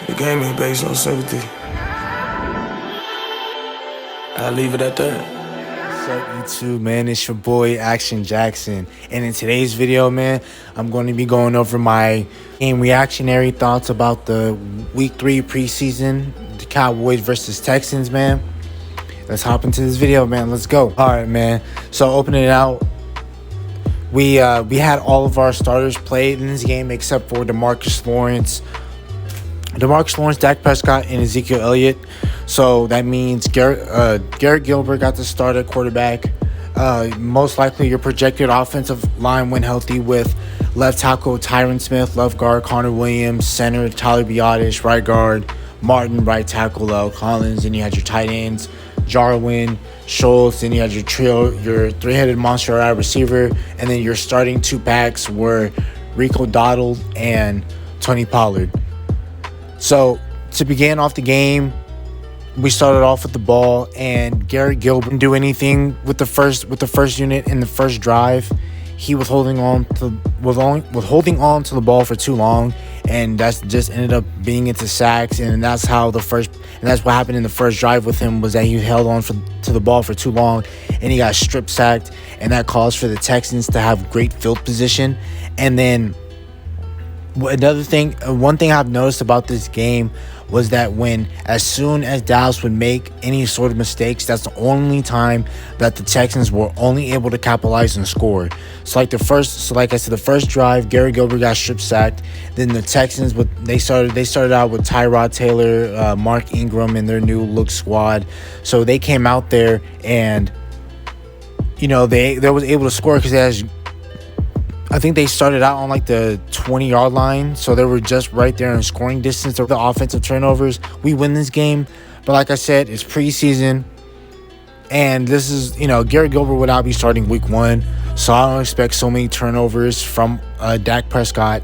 The game ain't based on sympathy. I'll leave it at that. What's up, YouTube, man? It's your boy, Action Jackson. And in today's video, man, I'm going to be going over my game reactionary thoughts about the Week 3 preseason, the Cowboys versus Texans, man. Let's hop into this video, man. Let's go. All right, man. So opening it out, we had all of our starters played in this game except for Demarcus Lawrence, Dak Prescott, and Ezekiel Elliott. So that means Garrett Gilbert got to start at quarterback. Most likely your projected offensive line went healthy with left tackle Tyron Smith, left guard Connor Williams, center Tyler Biadasz, right guard Martin, right tackle Lel Collins. Then you had your tight ends Jarwin, Schultz. Then you had your trio, your three-headed monster wide receiver. And then your starting two backs were Rico Dowdle and Tony Pollard. So to begin off the game, we started off with the ball, and Garrett Gilbert didn't do anything with the first unit in the first drive. He was holding on to the ball for too long, and that's just ended up being into sacks. And that's what happened in the first drive with him, was that he held on to the ball for too long, and he got strip sacked, and that caused for the Texans to have great field position. And then one thing I've noticed about this game was that as soon as Dallas would make any sort of mistakes, that's the only time that the Texans were only able to capitalize and score. So like I said, the first drive, Garrett Gilbert got strip sacked. Then the Texans they started out with Tyrod Taylor, Mark Ingram, and their new look squad. So they came out there and they was able to score because I think they started out on like the 20-yard line, so they were just right there in scoring distance of the offensive turnovers. We win this game, but like I said, it's preseason, and this is, Garrett Gilbert would not be starting week 1, so I don't expect so many turnovers from Dak Prescott.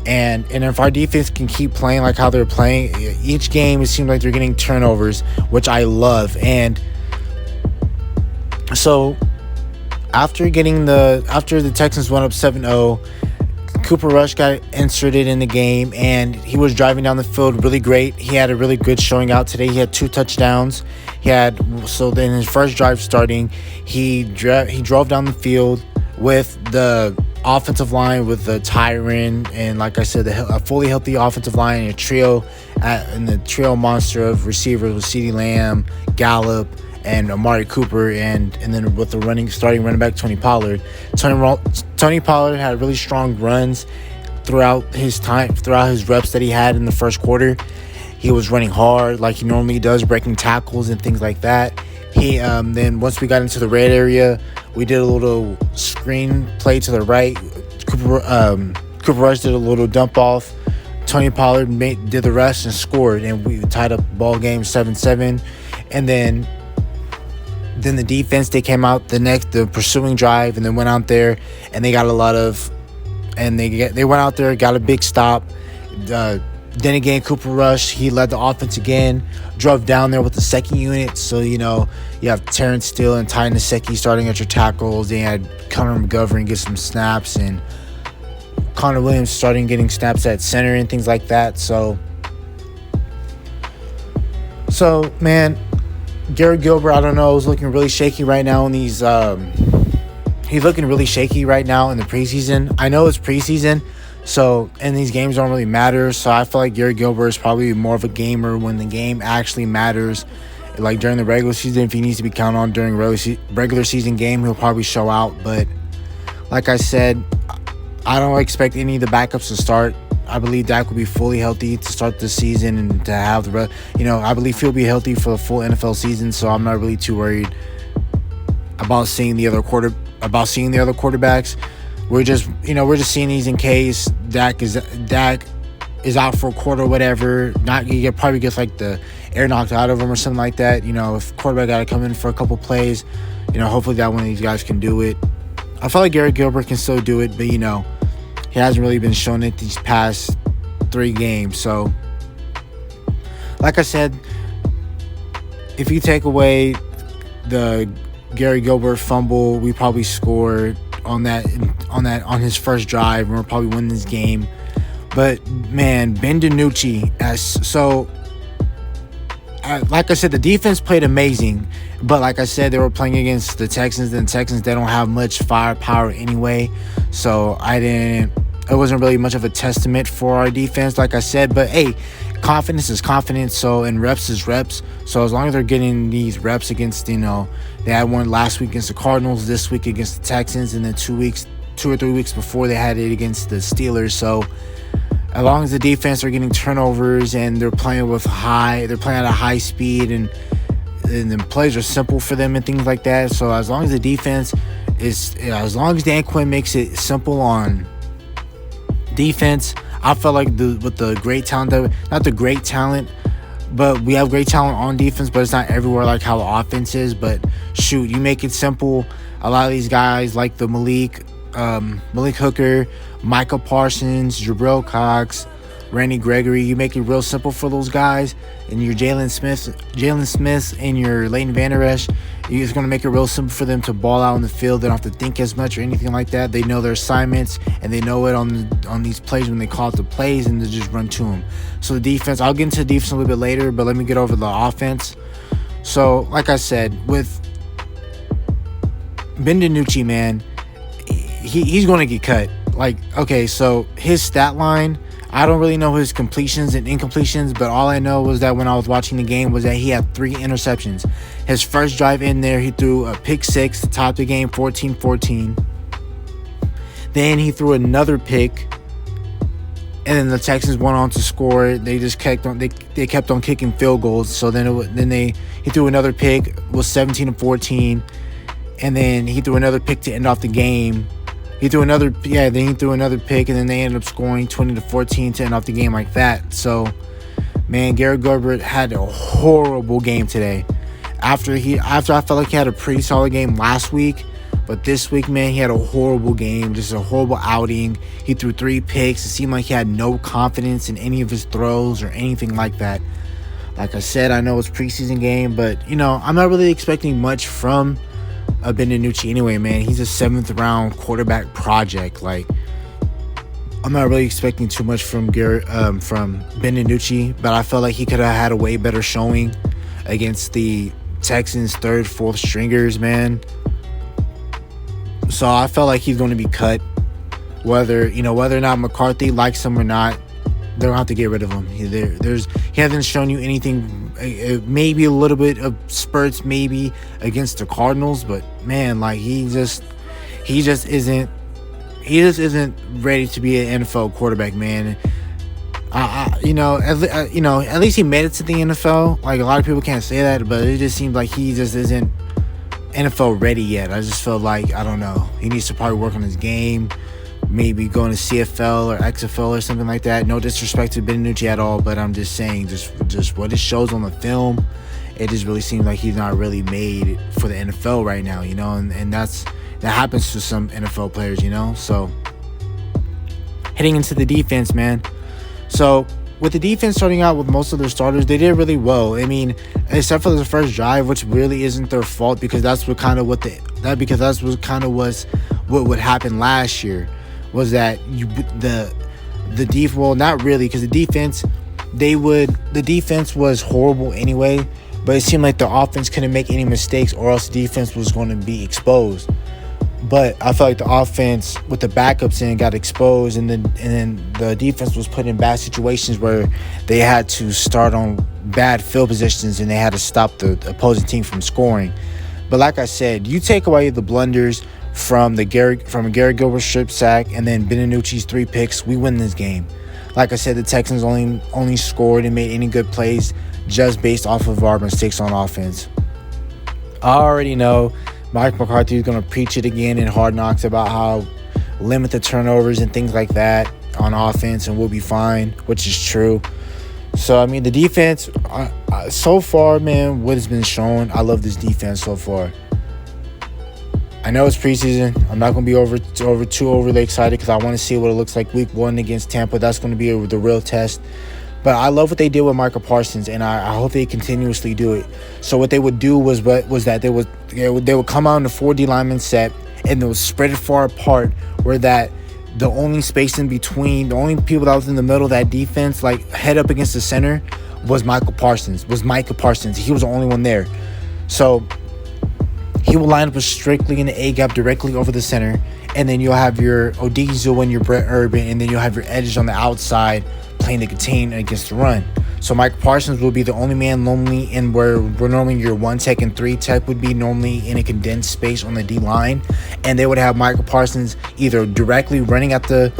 And if our defense can keep playing like how they're playing, each game it seems like they're getting turnovers, which I love. And so after the Texans went up 7-0, Cooper Rush got inserted in the game, and he was driving down the field really great. He had a really good showing out today. He had 2 touchdowns. So then his first drive starting, he drove down the field with the offensive line, with the Tyron, and like I said, a fully healthy offensive line, and the trio monster of receivers with CeeDee Lamb, Gallup, and Amari Cooper, and then with the starting running back Tony Pollard. Tony Pollard had really strong runs throughout his reps that he had in the first quarter. He was running hard like he normally does, breaking tackles and things like that. He then once we got into the red area, we did a little screen play to the right. Cooper Rush did a little dump off. Tony Pollard did the rest and scored, and we tied up ball game 7-7. And then the defense, they came out the pursuing drive, and then went out there and they got they went out there, got a big stop. Then again, Cooper Rush, he led the offense again, drove down there with the second unit. So you have Terrence Steele and Ty Nsekhe starting at your tackles. They had Connor McGovern get some snaps, and Connor Williams starting getting snaps at center and things like that. So man, Garrett Gilbert, I don't know, is looking really shaky right now in these. He's looking really shaky right now in the preseason. I know it's preseason, and these games don't really matter. So I feel like Garrett Gilbert is probably more of a gamer when the game actually matters. Like during the regular season, if he needs to be counted on during regular season game, he'll probably show out. But like I said, I don't expect any of the backups to start. I believe Dak will be fully healthy to start the season, and to have I believe he'll be healthy for the full NFL season. So I'm not really too worried about seeing the other quarterbacks. We're just seeing these in case Dak is out for a quarter or whatever. Probably gets like the air knocked out of him or something like that. If quarterback got to come in for a couple plays, hopefully that one of these guys can do it. I feel like Garrett Gilbert can still do it, but he hasn't really been showing it these past 3 games. So, like I said, if you take away the Gary Gilbert fumble, we probably scored on his first drive, and we'll probably win this game. But man, Ben DiNucci, like I said, the defense played amazing. But like I said, they were playing against the Texans, and the Texans, they don't have much firepower anyway. So it wasn't really much of a testament for our defense, like I said. But hey, confidence is confidence, and reps is reps. So as long as they're getting these reps against, they had one last week against the Cardinals, this week against the Texans, and then 2 or 3 weeks before they had it against the Steelers. So as long as the defense are getting turnovers and they're playing at a high speed, and the plays are simple for them and things like that. So as long as Dan Quinn makes it simple on defense, I felt like with the great talent, not the great talent, but we have great talent on defense, but it's not everywhere like how the offense is. But shoot, you make it simple. A lot of these guys like the Malik Hooker, Micah Parsons, Jabril Cox, Randy Gregory, you make it real simple for those guys, and your Jalen Smith and your Leighton Vander Esch, you're just going to make it real simple for them to ball out on the field. They don't have to think as much or anything like that. They know their assignments, and they know it on these plays when they call it the plays, and they just run to them. So the defense, I'll get into the defense a little bit later, but let me get over the offense. So like I said, with Ben DiNucci, man, he's going to get cut. Like, okay, so his stat line, I don't really know his completions and incompletions, but all I know was that when I was watching the game was that he had 3 interceptions. His first drive in there, he threw a pick 6 to top the game, 14-14. Then he threw another pick, and then the Texans went on to score. They just kept on they kept on kicking field goals. So he threw another pick, was 17-14, and then he threw another pick to end off the game. Then he threw another pick, and then they ended up scoring 20-14 to end off the game like that. So, man, Garrett Gilbert had a horrible game today. After I felt like he had a pretty solid game last week, but this week, man, he had a horrible game, just a horrible outing. He threw 3 picks. It seemed like he had no confidence in any of his throws or anything like that. Like I said, I know it's preseason game, but, I'm not really expecting much from Ben DiNucci anyway, man. He's a 7th round quarterback project. Like, I'm not really expecting too much from Ben DiNucci, but I felt like he could have had a way better showing against the Texans' 3rd, 4th stringers, man. So I felt like he's going to be cut. Whether or not McCarthy likes him or not, they don't have to get rid of him. He hasn't shown you anything. Maybe a little bit of spurts, maybe against the Cardinals, but man, like he just isn't ready to be an NFL quarterback, man. At least he made it to the NFL. Like, a lot of people can't say that, but it just seems like he just isn't NFL ready yet. I just feel like, I don't know, he needs to probably work on his game. Maybe going to CFL or XFL or something like that. No disrespect to Ben DiNucci at all, but I'm just saying, just what it shows on the film, it just really seems like he's not really made for the NFL right now, and that happens to some NFL players, So, heading into the defense, man. So, with the defense starting out with most of their starters, they did really well. I mean, except for the first drive, which really isn't their fault, because that's what would happen last year. Was that not really, because the defense was horrible anyway, but it seemed like the offense couldn't make any mistakes, or else the defense was going to be exposed. But I felt like the offense with the backups in got exposed, and then the defense was put in bad situations where they had to start on bad field positions and they had to stop the opposing team from scoring. But like I said, you take away the blunders from a Garrett Gilbert strip sack and then Ben DiNucci's 3 picks, we win this game. Like I said, the Texans only scored and made any good plays just based off of our mistakes on offense. I already know Mike McCarthy is going to preach it again in Hard Knocks about how limit the turnovers and things like that on offense and we'll be fine, which is true. So, I mean, the defense, so far, man, what has been shown, I love this defense so far. I know it's preseason. I'm not going to be too overly excited because I want to see what it looks like week 1 against Tampa. That's going to be the real test. But I love what they did with Micah Parsons, and I hope they continuously do it. So what they would do was that they would come out in the 4D lineman set, and they would spread it far apart where that the only space in between, the only people that was in the middle of that defense, like head up against the center, was Micah Parsons. He was the only one there. So he will line up strictly in the A gap directly over the center. And then you'll have your Odizu and your Brett Urban. And then you'll have your edges on the outside playing the contain against the run. So Micah Parsons will be the only man normally in where normally your 1 tech and 3 tech would be normally in a condensed space on the D line. And they would have Micah Parsons either directly coming at the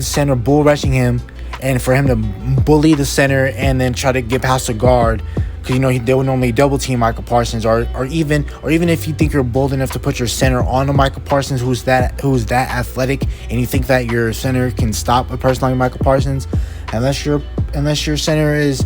center, bull rushing him, and for him to bully the center and then try to get past the guard. Because, they would normally double team Micah Parsons, or even if you think you're bold enough to put your center on to Micah Parsons, who's that athletic, and you think that your center can stop a person like Micah Parsons, unless your center is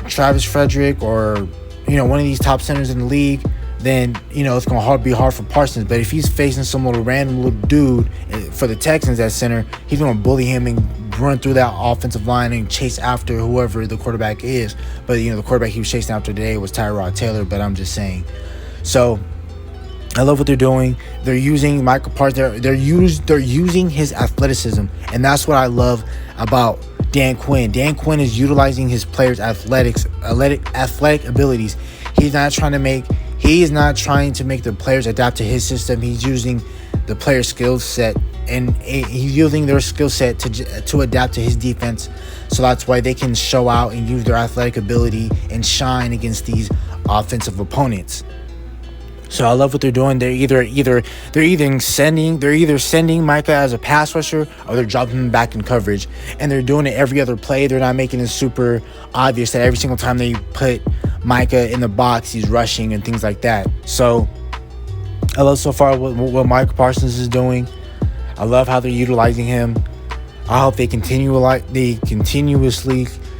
Travis Frederick or one of these top centers in the league, then it's gonna be hard for Parsons. But if he's facing some little random little dude for the Texans at center, he's gonna bully him and run through that offensive line and chase after whoever the quarterback is. But the quarterback he was chasing after today was Tyrod Taylor. But I'm just saying. So I love what they're doing. They're using Michael Parsons. They're using his athleticism, and that's what I love about Dan Quinn. Dan Quinn is utilizing his players' athletic abilities. He's not trying to make the players adapt to his system. He's using the player skill set, and he's using their skill set to adapt to his defense. So that's why they can show out and use their athletic ability and shine against these offensive opponents. So I love what they're doing. They're either sending Micah as a pass rusher, or they're dropping him back in coverage, and they're doing it every other play. They're not making it super obvious that every single time they put Micah in the box, he's rushing and things like that. So I love so far what Micah Parsons is doing. I love how they're utilizing him. I hope they continuously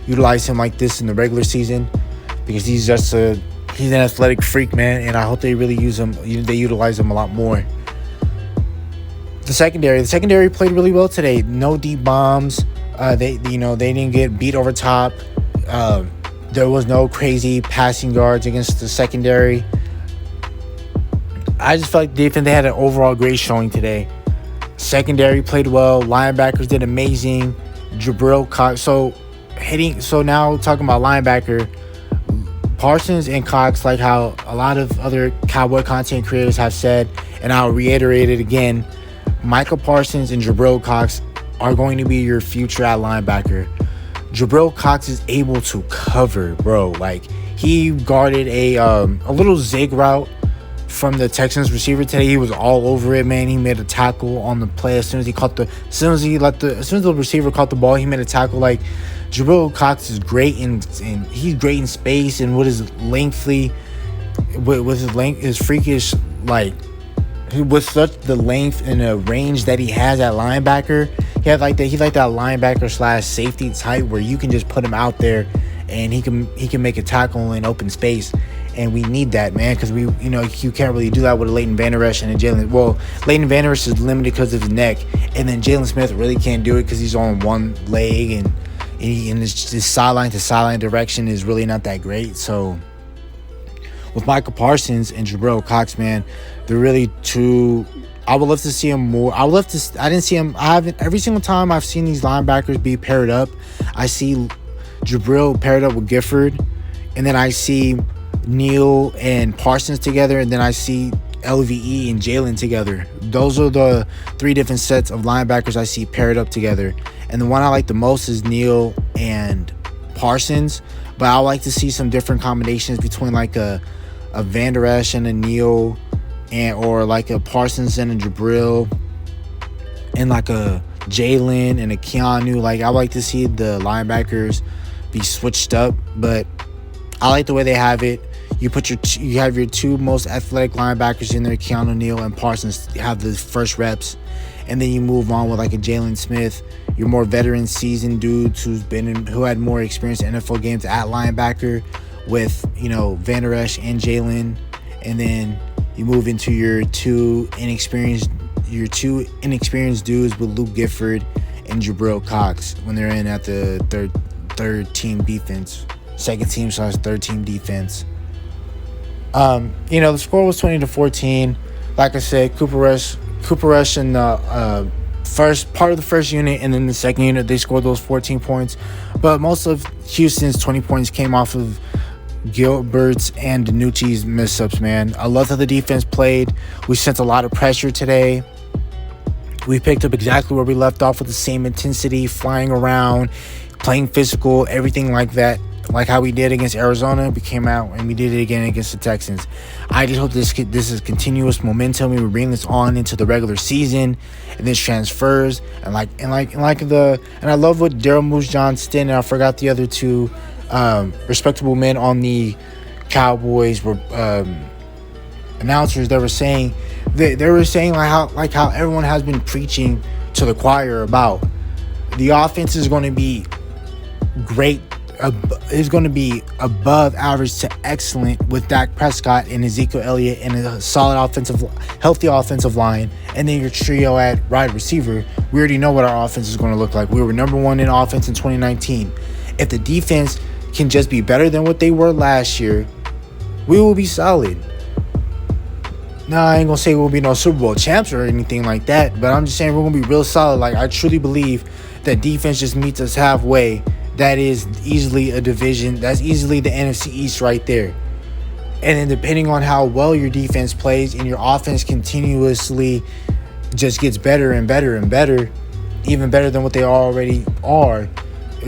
utilize him like this in the regular season, because he's an athletic freak, man, and I hope they really use him. They utilize him a lot more. The secondary played really well today. No deep bombs. They didn't get beat over top. There was no crazy passing yards against the secondary. I just felt like they had an overall great showing today. Secondary played well. Linebackers did amazing. Jabril Cox. So now talking about linebacker, Parsons and Cox, like how a lot of other Cowboy content creators have said, and I'll reiterate it again, Michael Parsons and Jabril Cox are going to be your future at linebacker. Jabril Cox is able to cover, bro. Like, he guarded a little zig route from the Texans receiver today. He was all over it, man. He made a tackle on the play as soon as the receiver caught the ball. He made a tackle. Like, Jabril Cox is great he's great in space, and with his his freakish, like, with such the length and the range that he has at linebacker. He's like that linebacker / safety type where you can just put him out there and he can make a tackle in open space. And we need that, man, because you can't really do that with a Leighton Vander Esch and a Jalen. Well, Leighton Vander Esch is limited because of his neck, and then Jalen Smith really can't do it because he's on one leg, and his sideline to sideline direction is really not that great. So with Michael Parsons and Jabril Cox, man, they're really two. I would love to see him more. I didn't see him. Every single time I've seen these linebackers be paired up, I see Jabril paired up with Gifford, and then I see Neal and Parsons together, and then I see LVE and Jalen together. Those are the three different sets of linebackers I see paired up together. And the one I like the most is Neal and Parsons, but I like to see some different combinations between like a Vander Esch and a Neal, or like a Parsons and a Jabril, and like a Jalen and a Keanu. Like, I like to see the linebackers be switched up, but I like the way they have it. You have your two most athletic linebackers in there, Keanu Neal and Parsons, have the first reps, and then you move on with like a Jalen Smith, your more veteran seasoned dudes who had more experience in NFL games at linebacker with Vander Esch and Jalen, and then you move into your two inexperienced dudes with Luke Gifford and Jabril Cox when they're in at the third team defense, second team / third team defense. The score was 20-14. Like I said, Cooper Rush Cooper Rush in the first part of the first unit, and then the second unit they scored those 14 points. But most of Houston's 20 points came off of Gilbert's and Danucci's miss-ups, man. I love how the defense played. We sent a lot of pressure today. We picked up exactly where we left off with the same intensity, flying around, playing physical, everything like that. Like how we did against Arizona, we came out and we did it again against the Texans. I just hope this is continuous momentum. We bring this on into the regular season, and this transfers. And I love what Daryl Moose Johnston, and I forgot the other two respectable men on the Cowboys were announcers that were saying. They were saying like how everyone has been preaching to the choir about the offense is going to be great. Is going to be above average to excellent with Dak Prescott and Ezekiel Elliott and a solid healthy offensive line, and then your trio at wide receiver. We already know what our offense is going to look like. We were number one in offense in 2019. If the defense can just be better than what they were last year, we will be solid. Now, I ain't going to say we'll be no Super Bowl champs or anything like that, but I'm just saying we're going to be real solid. Like, I truly believe that defense just meets us halfway. That is easily a division. That's easily the NFC East right there. And then depending on how well your defense plays and your offense continuously just gets better and better and better, even better than what they already are,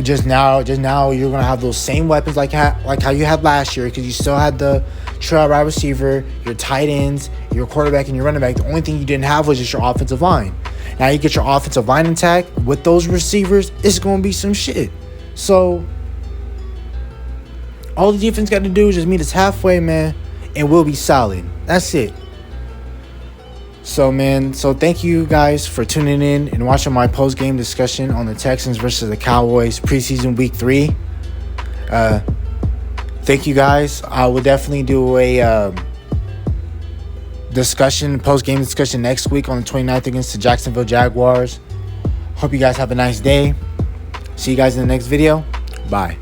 just now you're going to have those same weapons like how you had last year, because you still had the trio wide receiver, your tight ends, your quarterback, and your running back. The only thing you didn't have was just your offensive line. Now you get your offensive line intact with those receivers, it's going to be some shit. So, all the defense got to do is just meet us halfway, man, and we'll be solid. That's it. So, man, thank you guys for tuning in and watching my post-game discussion on the Texans versus the Cowboys preseason week 3. Thank you, guys. I will definitely do a post-game discussion next week on the 29th against the Jacksonville Jaguars. Hope you guys have a nice day. See you guys in the next video. Bye.